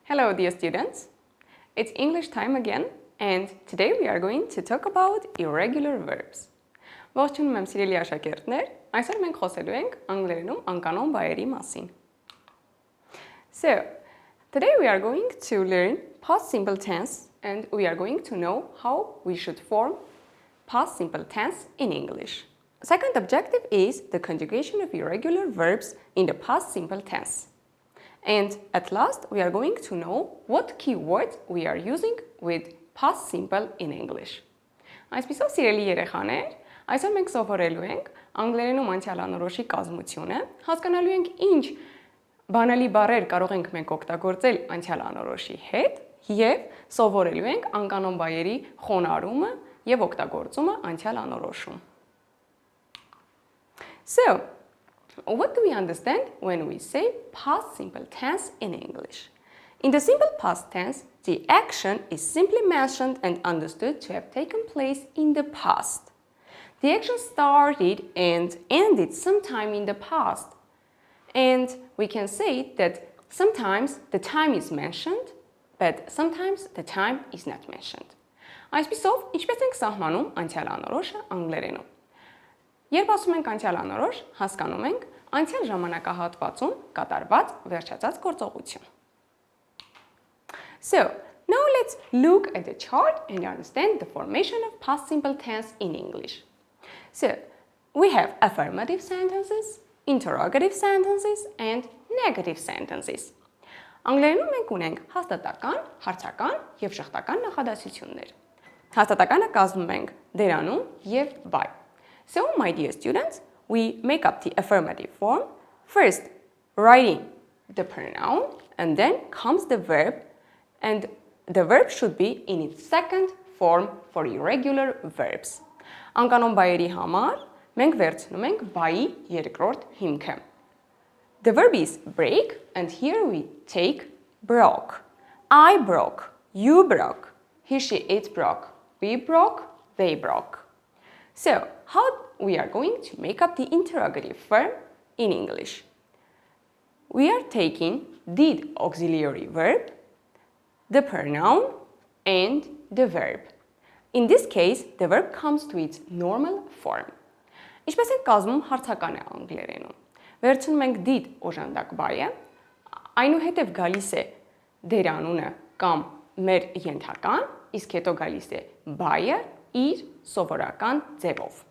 Hello dear students, it's English time again and today we are going to talk about irregular verbs. Ողջունում եմ սիրելի աշակերտներ, այսօր մենք խոսելու ենք անգլերենում անկանոն բայերի մասին. So, today we are going to learn past simple tense and we are going to know how we should form past simple tense in English. Second objective is the conjugation of irregular verbs in the past simple tense. And at last, we are going to know what keywords we are using with past simple in English. Այսպիսով սիրելի երեխաներ, այսօր մենք սովորելու ենք անգլերենում անցյալ անորոշի կազմությունը, հասկանալու ենք ինչ բանալի բառեր կարող ենք մենք օգտագործել անցյալ անորոշի հետ եւ սովորելու ենք անկանոն բայերի խոնարհումը եւ օգտագործումը անցյալ անորոշում. So, what do we understand when we say past simple tense in English? In the simple past tense, the action is simply mentioned and understood to have taken place in the past. The action started and ended sometime in the past. And we can say that sometimes the time is mentioned, but sometimes the time is not mentioned. Այսպիսով, ինչպես ենք սահմանում անցյալ անորոշը անգլերենում? Երբ ասում ենք անցյալ անորոշ, հասկանում ենք անցյալ ժամանակահատվածում կատարված վերջացած գործողություն. So, now let's look at the chart and understand the formation of past simple tense in English. So, we have affirmative sentences, interrogative sentences, and negative sentences. Անգլերենում մենք ունենք հաստատական, հարցական և շղթական նախադասություններ. Հաստատականը կազմում ենք դերանուն և by. So, my dear students, we make up the affirmative form, first writing the pronoun, and then comes the verb, and the verb should be in its second form for irregular verbs. Անկանոն բայերի համար մենք վերցնում ենք բայի երկրորդ հիմքը. The verb is break, and here we take broke. I broke, you broke, he, she, it broke, we broke, they broke. So, how we are going to make up the interrogative form in English? We are taking did auxiliary verb, the pronoun, and the verb. In this case, the verb comes to its normal form. Ինչպես ենք կազմում հարցական է անգլերենում։ Վերցնում ենք did օժանդակ բայը, այնուհետև գալիս է դերանունը կամ մեր ենթական, իսկ հետո գալիս է բայը իր սովորական ձևով.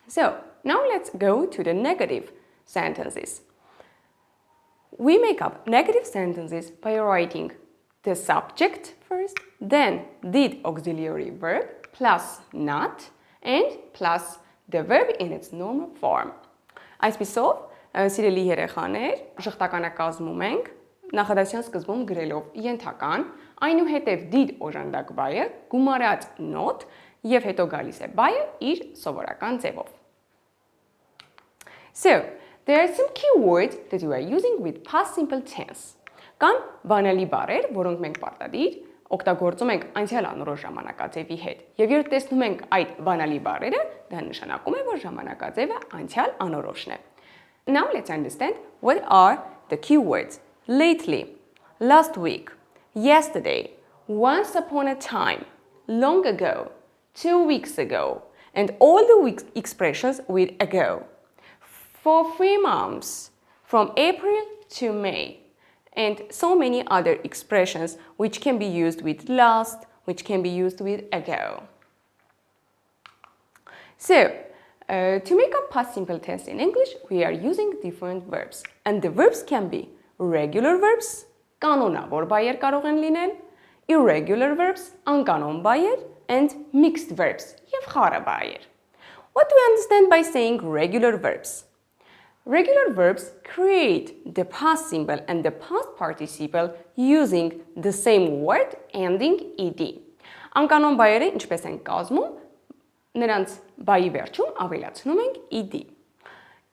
So, now let's go to the negative sentences. We make up negative sentences by writing the subject first, then did auxiliary verb plus not and plus the verb in its normal form. Այսպիսով, սիրելի երեխաներ, շղթականը կազմում ենք նախադասության սկզբում գրելով ենթական, այնուհետև did օժանդակ բայը գումարած not և հետո գալիս է բայը իր սովորական ձևով. So, there are some keywords that we are using with past simple tense. Կան բանալի բառեր, որոնք մենք պարտադիր օգտագործում ենք անցյալ անորոշ ժամանակաձևի հետ։ Եվ երբ տեսնում ենք այդ բանալի բառերը, դա նշանակում է, որ ժամանակաձևը անցյալ անորոշն է. Now let's understand what are the keywords. Lately, last week, yesterday, once upon a time, long ago, 2 weeks ago, and all the expressions with ago. For 3 months, from April to May, and so many other expressions which can be used with last, which can be used with ago. So, to make up past simple tense in English, we are using different verbs. And the verbs can be regular verbs, կանոնավոր բայեր կարող են լինել, irregular verbs, անկանոն բայեր, and mixed verbs, և խառը բայեր. What do we understand by saying regular verbs? Regular verbs create the past simple and the past participle using the same word ending ed. Անկանոն բայերը ինչպես են կազմում, նրանց բայի վերջում ավելացնում ենք ed.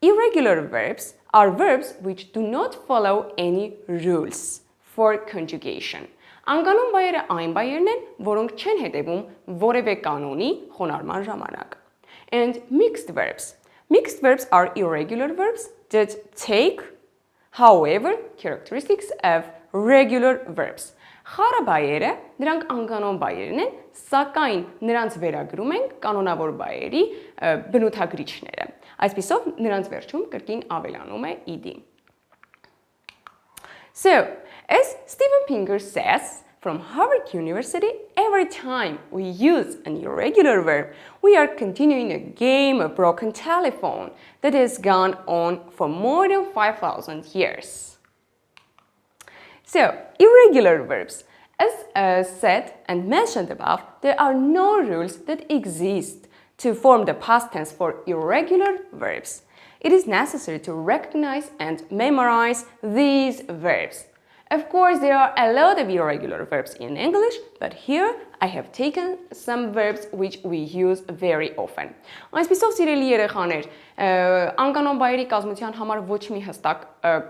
Irregular verbs are verbs which do not follow any rules for conjugation. Անկանոն բայերը այն բայերն են, որոնք չեն հետևում որևէ կանոնի խոնարհման ժամանակ. And mixed verbs. Mixed verbs are irregular verbs that take, however, characteristics of regular verbs. Խառը բայերը, նրանք անկանոն բայերն են, սակայն նրանց վերագրում ենք կանոնավոր բայերի բնութագրիչները։ Այսպիսով նրանց վերջում կրկին ավելանում է ed. So, as Steven Pinker says from Harvard University, every time we use an irregular verb, we are continuing a game of broken telephone that has gone on for more than 5,000 years. So, irregular verbs. As said and mentioned above, there are no rules that exist to form the past tense for irregular verbs. It is necessary to recognize and memorize these verbs. Of course, there are a lot of irregular verbs in English, but here I have taken some verbs which we use very often. Այսպիսով սիրելի երեխաներ, անկանոն բայերի կազմության համար ոչ մի հստակ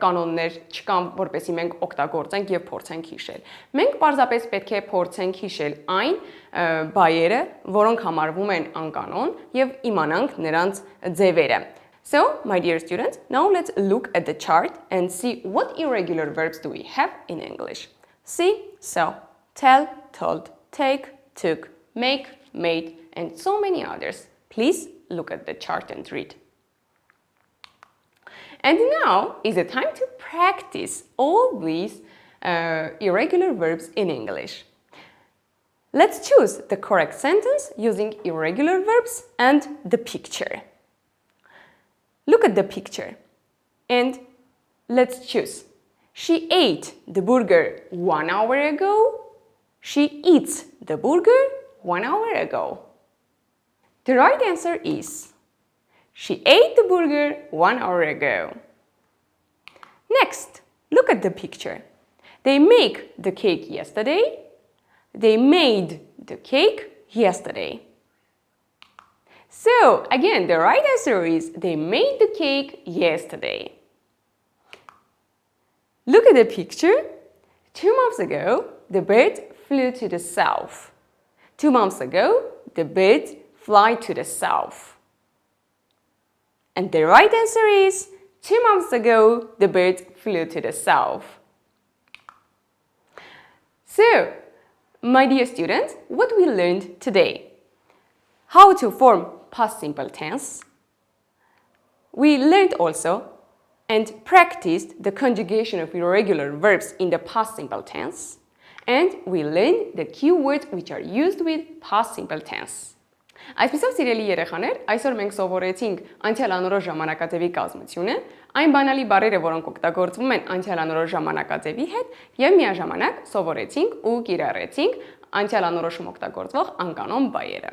կանոններ չկան, որպեսզի մենք օգտագործենք եւ փորձենք հիշել։ Մենք պարզապես պետք է փորձենք հիշել այն բայերը, որոնք համարվում են անկանոն եւ իմանանք նրանց ձևերը։ So, my dear students, now let's look at the chart and see what irregular verbs do we have in English. See, saw, tell, told, take, took, make, made, and so many others. Please look at the chart and read. And now is the time to practice all these irregular verbs in English. Let's choose the correct sentence using irregular verbs and the picture. Look at the picture and let's choose. She ate the burger 1 hour ago. She eats the burger 1 hour ago. The right answer is she ate the burger 1 hour ago. Next, look at the picture. They make the cake yesterday. They made the cake yesterday. So, again, the right answer is they made the cake yesterday. Look at the picture. 2 months ago, the bird flew to the south. 2 months ago, the bird flew to the south. And the right answer is 2 months ago, the bird flew to the south. So, my dear students, what we learned today? How to form past simple tense. We learned also and practiced the conjugation of irregular verbs in the past simple tense. And we learned the key words which are used with past simple tense. Այսպիսով սիրելի երեխաներ, այսօր մենք սովորեցինք անցյալ անորոշ ժամանակաձևի կազմությունը, այն բանալի բառերը, որոնք օգտագործվում են անցյալ անորոշ ժամանակաձևի հետ, եւ միաժամանակ սովորեցինք ու կիրառեցինք անցյալ անորոշում օգտագործվող անկանոն բայերը.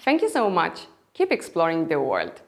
Thank you so much. Keep exploring the world.